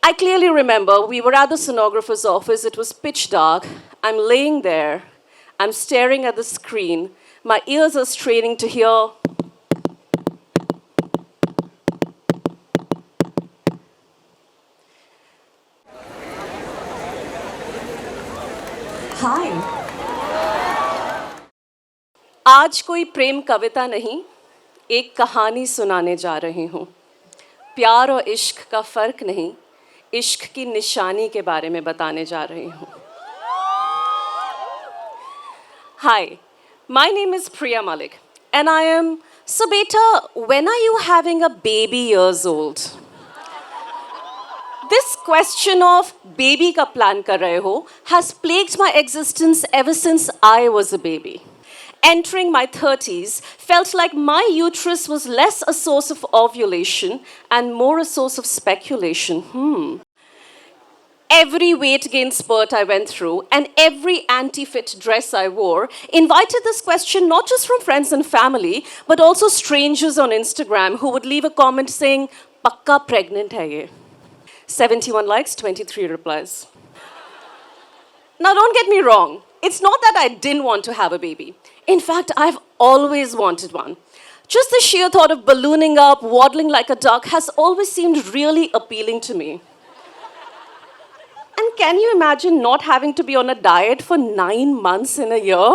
I clearly remember we were at the sonographer's office. It was pitch dark. I'm laying there. I'm staring at the screen. My ears are straining to hear. Hi. आज कोई प्रेम कविता नहीं, एक कहानी सुनाने जा रही हूँ. प्यार और इश्क का फर्क नहीं, इश्क की निशानी के बारे में बताने जा रही हूँ. Hi, my name is Priya Malik, and I am. So, beta, when are you having a baby years old? This question of baby ka plan kar rahe ho has plagued my existence ever since I was a baby. Entering my 30s felt like my uterus was less a source of ovulation and more a source of speculation. Every weight gain spurt I went through and every anti-fit dress I wore invited this question not just from friends and family, but also strangers on Instagram who would leave a comment saying, "Pakka pregnant hai ye." 71 likes, 23 replies. Now, don't get me wrong. It's not that I didn't want to have a baby. In fact, I've always wanted one. Just the sheer thought of ballooning up, waddling like a duck has always seemed really appealing to me. And can you imagine not having to be on a diet for 9 months in a year?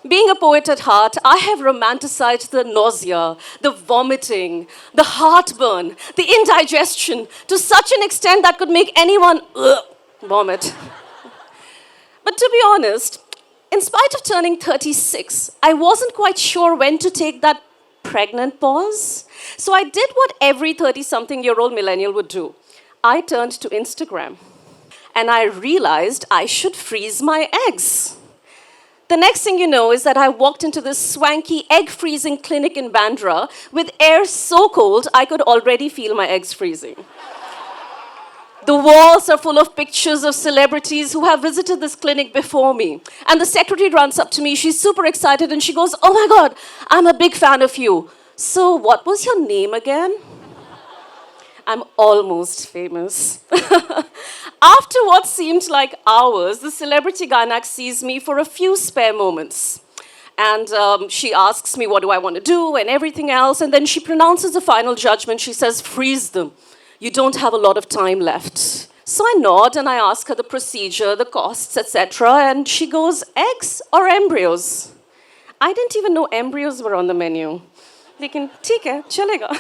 Being a poet at heart, I have romanticized the nausea, the vomiting, the heartburn, the indigestion to such an extent that could make anyone vomit. But to be honest, in spite of turning 36, I wasn't quite sure when to take that pregnant pause. So I did what every 30-something-year-old millennial would do. I turned to Instagram. And I realized I should freeze my eggs. The next thing you know is that I walked into this swanky egg freezing clinic in Bandra with air so cold I could already feel my eggs freezing. The walls are full of pictures of celebrities who have visited this clinic before me. And the secretary runs up to me, she's super excited and she goes, "Oh my God, I'm a big fan of you. So what was your name again?" I'm almost famous. After what seemed like hours, the celebrity Ganak sees me for a few spare moments. And she asks me, what do I want to do and everything else. And then she pronounces the final judgment. She says, "Freeze them. You don't have a lot of time left." So I nod and I ask her the procedure, the costs, etc. And she goes, "Eggs or embryos?" I didn't even know embryos were on the menu. Lekin, theek hai, chalega.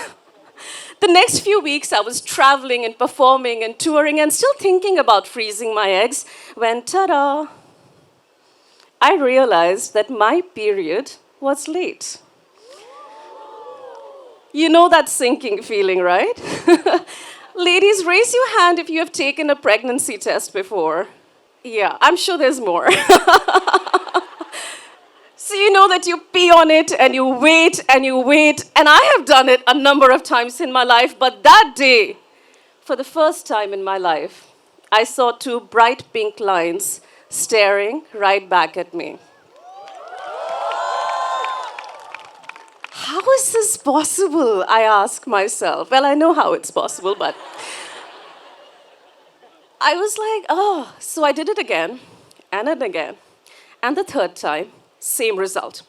The next few weeks, I was traveling and performing and touring and still thinking about freezing my eggs when, ta-da, I realized that my period was late. You know that sinking feeling, right? Ladies, raise your hand if you have taken a pregnancy test before. Yeah, I'm sure there's more. So you know that you pee on it and you wait and you wait. And I have done it a number of times in my life. But that day, for the first time in my life, I saw 2 bright pink lines staring right back at me. How is this possible? I ask myself. Well, I know how it's possible, but I was like, oh. So I did it again and again. And the third time, same result.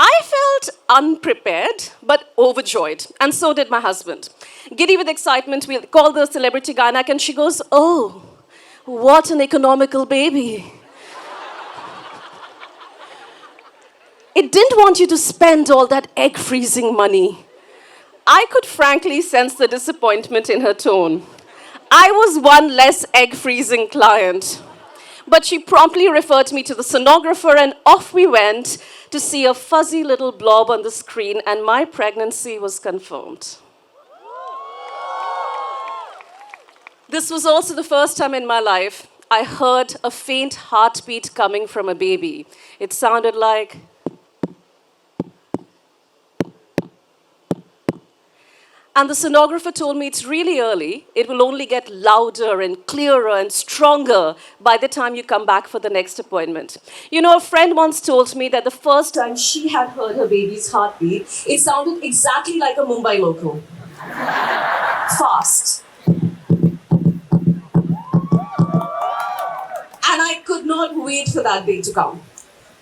I felt unprepared, but overjoyed. And so did my husband. Giddy with excitement, we called the celebrity Ganak and she goes, "Oh, what an economical baby." It didn't want you to spend all that egg freezing money. I could frankly sense the disappointment in her tone. I was one less egg freezing client. But she promptly referred me to the sonographer and off we went to see a fuzzy little blob on the screen and my pregnancy was confirmed. This was also the first time in my life I heard a faint heartbeat coming from a baby. It sounded like... And the sonographer told me it's really early. It will only get louder and clearer and stronger by the time you come back for the next appointment. You know, a friend once told me that the first time she had heard her baby's heartbeat, it sounded exactly like a Mumbai local. Fast. wait for that day to come.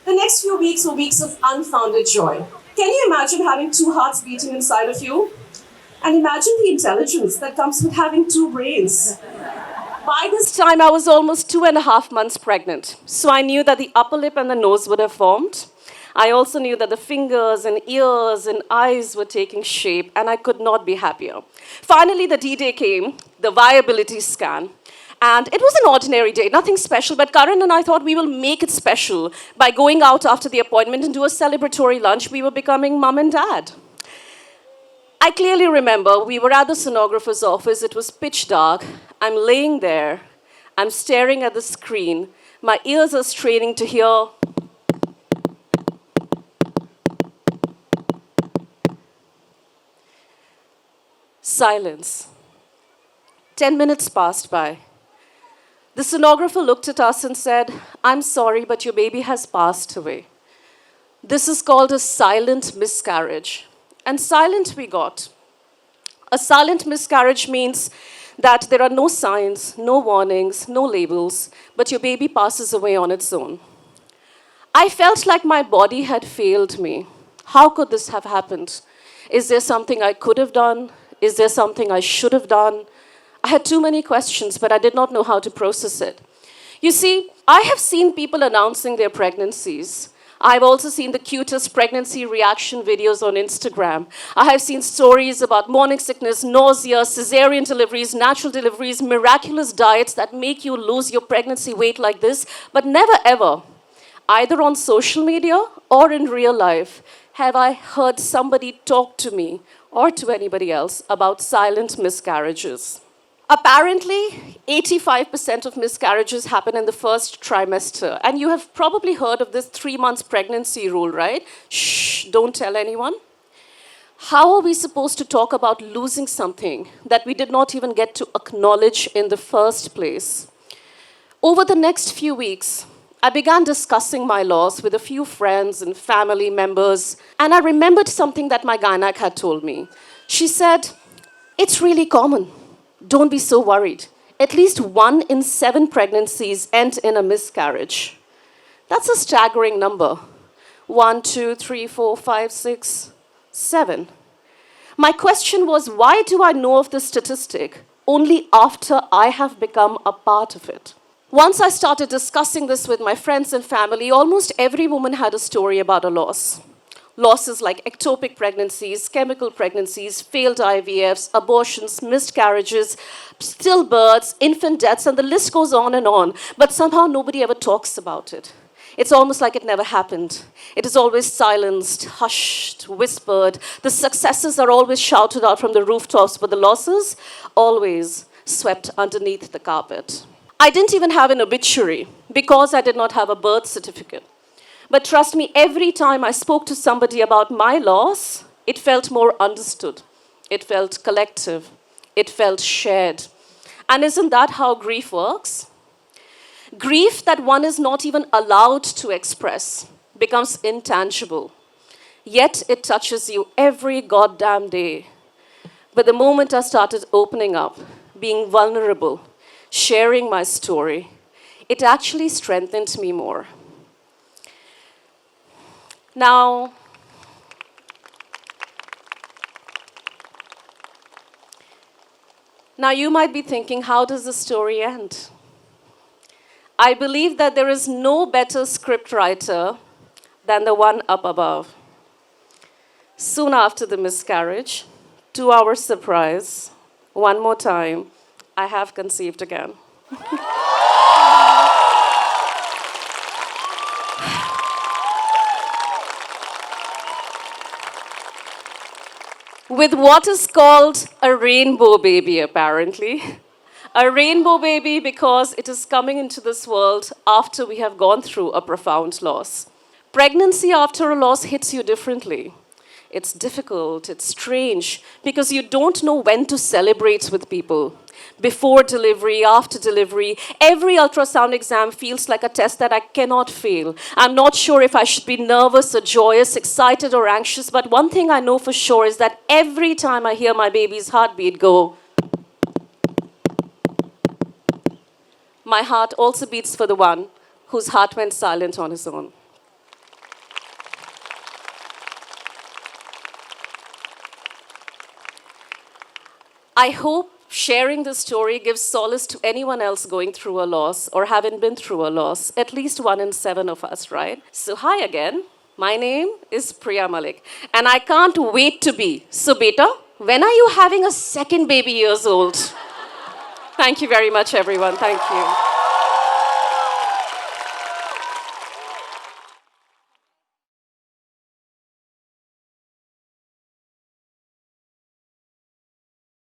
The next few weeks were weeks of unfounded joy. Can you imagine having two hearts beating inside of you? And imagine the intelligence that comes with having two brains. By this time, I was almost 2.5 months pregnant. So I knew that the upper lip and the nose would have formed. I also knew that the fingers and ears and eyes were taking shape, and I could not be happier. Finally, the D-Day came, the viability scan. And it was an ordinary day, nothing special, but Karan and I thought we will make it special by going out after the appointment and do a celebratory lunch. We were becoming mum and dad. I clearly remember we were at the sonographer's office. It was pitch dark. I'm laying there. I'm staring at the screen. My ears are straining to hear. Silence. 10 minutes passed by. The sonographer looked at us and said, "I'm sorry, but your baby has passed away. This is called a silent miscarriage." And silent we got. A silent miscarriage means that there are no signs, no warnings, no labels, but your baby passes away on its own. I felt like my body had failed me. How could this have happened? Is there something I could have done? Is there something I should have done? I had too many questions, but I did not know how to process it. You see, I have seen people announcing their pregnancies. I've also seen the cutest pregnancy reaction videos on Instagram. I have seen stories about morning sickness, nausea, cesarean deliveries, natural deliveries, miraculous diets that make you lose your pregnancy weight like this, but never ever, either on social media or in real life, have I heard somebody talk to me or to anybody else about silent miscarriages. Apparently, 85% of miscarriages happen in the first trimester. And you have probably heard of this 3 months pregnancy rule, right? Shh, don't tell anyone. How are we supposed to talk about losing something that we did not even get to acknowledge in the first place? Over the next few weeks, I began discussing my loss with a few friends and family members, and I remembered something that my gynec had told me. She said, "It's really common. Don't be so worried. At least 1 in 7 pregnancies end in a miscarriage." That's a staggering number. 1, 2, 3, 4, 5, 6, 7. My question was, why do I know of this statistic only after I have become a part of it? Once I started discussing this with my friends and family, almost every woman had a story about a loss. Losses like ectopic pregnancies, chemical pregnancies, failed IVFs, abortions, miscarriages, stillbirths, infant deaths, and the list goes on and on. But somehow nobody ever talks about it. It's almost like it never happened. It is always silenced, hushed, whispered. The successes are always shouted out from the rooftops, but the losses always swept underneath the carpet. I didn't even have an obituary because I did not have a birth certificate. But trust me, every time I spoke to somebody about my loss, it felt more understood. It felt collective. It felt shared. And isn't that how grief works? Grief that one is not even allowed to express becomes intangible. Yet it touches you every goddamn day. But the moment I started opening up, being vulnerable, sharing my story, it actually strengthened me more. Now, you might be thinking, how does the story end? I believe that there is no better scriptwriter than the one up above. Soon after the miscarriage, to our surprise, one more time, I have conceived again. With what is called a rainbow baby, apparently. A rainbow baby because it is coming into this world after we have gone through a profound loss. Pregnancy after a loss hits you differently. It's difficult, it's strange, because you don't know when to celebrate with people. Before delivery, after delivery, every ultrasound exam feels like a test that I cannot fail. I'm not sure if I should be nervous or joyous, excited or anxious, but one thing I know for sure is that every time I hear my baby's heartbeat go, my heart also beats for the one whose heart went silent on his own. I hope sharing this story gives solace to anyone else going through a loss or having been through a loss, at least 1 in 7 of us, right? So, hi again. My name is Priya Malik, and I can't wait to be. So, beta, when are you having a second baby years old? Thank you very much, everyone. Thank you.